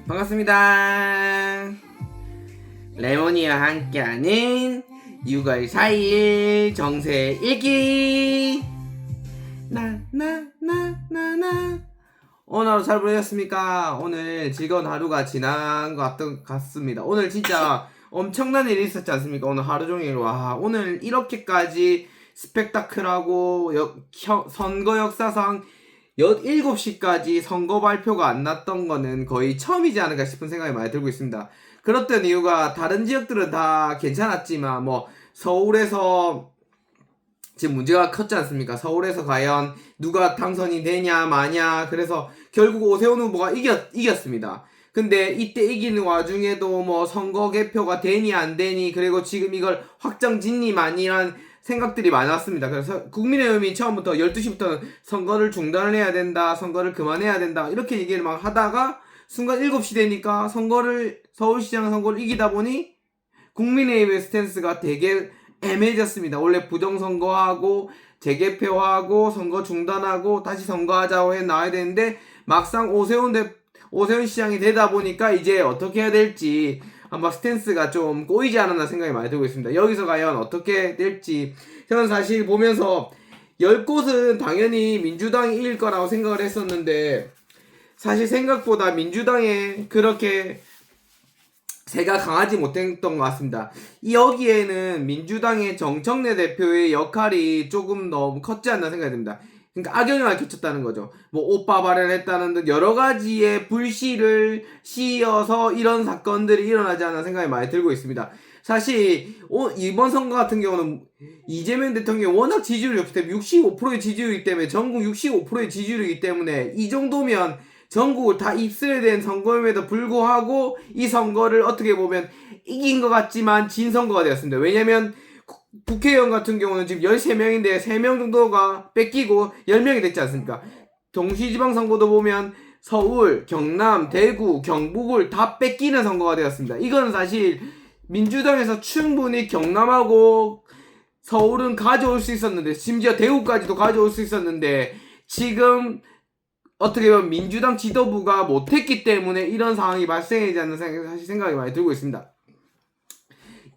반갑습니다. 레몬이와 함께하는 6월 4일 정세 일기. 오늘 하루 잘 보내셨습니까? 오늘 즐거운 하루가 지난 것 같습니다. 오늘 진짜 엄청난 일이 있었지 않습니까? 오늘 하루 종일. 와, 오늘 이렇게까지 스펙타클하고 선거 역사상 7시까지 선거 발표가 안 났던 거는 거의 처음이지 않을까 싶은 생각이 많이 들고 있습니다. 그렇던 이유가 다른 지역들은 다 괜찮았지만 서울에서 지금 문제가 컸지 않습니까? 서울에서 과연 누가 당선이 되냐 마냐. 그래서 결국 오세훈 후보가 이겼습니다. 근데 이때 이기는 와중에도 선거 개표가 되니 안 되니, 그리고 지금 이걸 확정 짓니 마니란 생각들이 많았습니다. 그래서 국민의힘이 처음부터 12시부터는 선거를 중단을 해야 된다, 선거를 그만해야 된다, 이렇게 얘기를 막 하다가 순간 7시 되니까 서울시장 선거를 이기다 보니 국민의힘의 스탠스가 되게 애매해졌습니다. 원래 부정선거하고 재개표하고 선거 중단하고 다시 선거하자고 해 나와야 되는데, 막상 오세훈 시장이 되다 보니까 이제 어떻게 해야 될지 아마 스탠스가 좀 꼬이지 않았나 생각이 많이 들고 있습니다. 여기서 과연 어떻게 될지 저는 사실 보면서 10곳은 당연히 민주당이 이길 거라고 생각을 했었는데, 사실 생각보다 민주당에 그렇게 새가 강하지 못했던 것 같습니다. 여기에는 민주당의 정청래 대표의 역할이 조금 너무 컸지 않나 생각이 듭니다. 그러니까 악영향을 끼쳤다는 거죠. 오빠 발언을 했다는 등 여러 가지의 불씨를 씌어서 이런 사건들이 일어나지 않나 생각이 많이 들고 있습니다. 사실 이번 선거 같은 경우는 이재명 대통령이 워낙 지지율이 없기 때문에 65%의 지지율이기 때문에, 전국 65%의 지지율이기 때문에 이 정도면 전국을 다 입술에 댄 선거임에도 불구하고 이 선거를 어떻게 보면 이긴 것 같지만 진 선거가 되었습니다. 왜냐면 국회의원 같은 경우는 지금 13명인데 3명 정도가 뺏기고 10명이 됐지 않습니까? 동시지방선거도 보면 서울, 경남, 대구, 경북을 다 뺏기는 선거가 되었습니다. 이건 사실 민주당에서 충분히 경남하고 서울은 가져올 수 있었는데, 심지어 대구까지도 가져올 수 있었는데, 지금 어떻게 보면 민주당 지도부가 못했기 때문에 이런 상황이 발생하지 않는 사실 생각이 많이 들고 있습니다.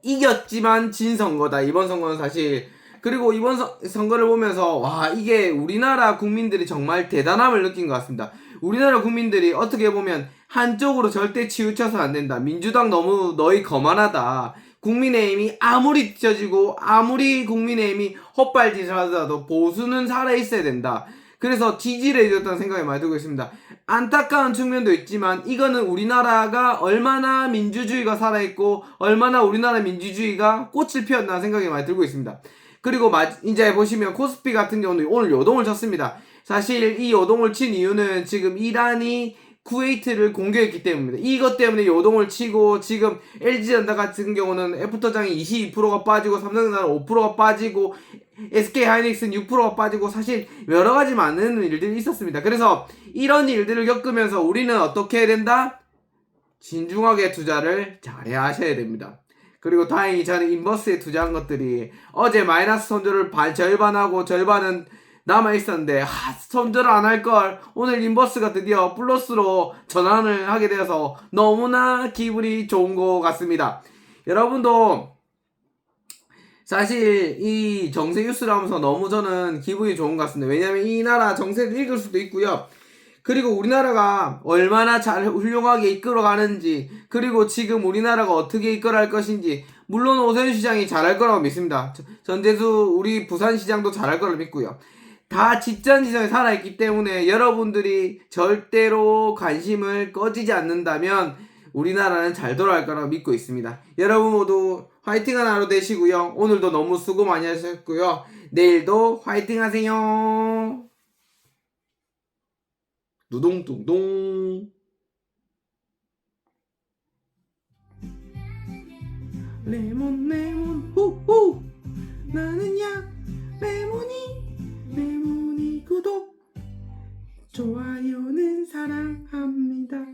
이겼지만 진 선거다, 이번 선거는 사실. 그리고 이번 선거를 보면서 와, 이게 우리나라 국민들이 정말 대단함을 느낀 것 같습니다. 우리나라 국민들이 어떻게 보면 한쪽으로 절대 치우쳐서 안 된다, 민주당 너무 너희 거만하다, 국민의힘이 아무리 뒤처지고 아무리 국민의힘이 헛발짓을 하더라도 보수는 살아있어야 된다, 그래서 지지를 해줬다는 생각이 많이 들고 있습니다. 안타까운 측면도 있지만 이거는 우리나라가 얼마나 민주주의가 살아있고 얼마나 우리나라 민주주의가 꽃을 피웠다는 생각이 많이 들고 있습니다. 그리고 이제 보시면 코스피 같은 경우는 오늘 요동을 쳤습니다. 사실 이 요동을 친 이유는 지금 이란이 쿠웨이트를 공격했기 때문입니다. 이것 때문에 요동을 치고, 지금 LG전자 같은 경우는 애프터장이 22%가 빠지고, 삼성전자는 5%가 빠지고, SK하이닉스는 6%가 빠지고, 사실 여러가지 많은 일들이 있었습니다. 그래서 이런 일들을 겪으면서 우리는 어떻게 해야 된다? 진중하게 투자를 잘해야 하셔야 됩니다. 그리고 다행히 저는 인버스에 투자한 것들이 어제 마이너스 손절을 절반하고 절반은 남아있었는데, 손절을 안 할걸, 오늘 인버스가 드디어 플러스로 전환을 하게 되어서 너무나 기분이 좋은 것 같습니다. 여러분도 사실 이 정세 뉴스를 하면서 너무 저는 기분이 좋은 것 같습니다. 왜냐면 이 나라 정세를 읽을 수도 있고요, 그리고 우리나라가 얼마나 잘 훌륭하게 이끌어가는지, 그리고 지금 우리나라가 어떻게 이끌어갈 것인지, 물론 오세훈 시장이 잘할 거라고 믿습니다. 전재수 우리 부산시장도 잘할 거라고 믿고요. 다 직전지점에 살아있기 때문에 여러분들이 절대로 관심을 꺼지지 않는다면 우리나라는 잘 돌아갈 거라고 믿고 있습니다. 여러분 모두 화이팅하는 하루 되시고요. 오늘도 너무 수고 많이 하셨고요. 내일도 화이팅 하세요. 두동두동. 레몬 후후, 나는야 레몬이 구독 좋아요는 사랑합니다.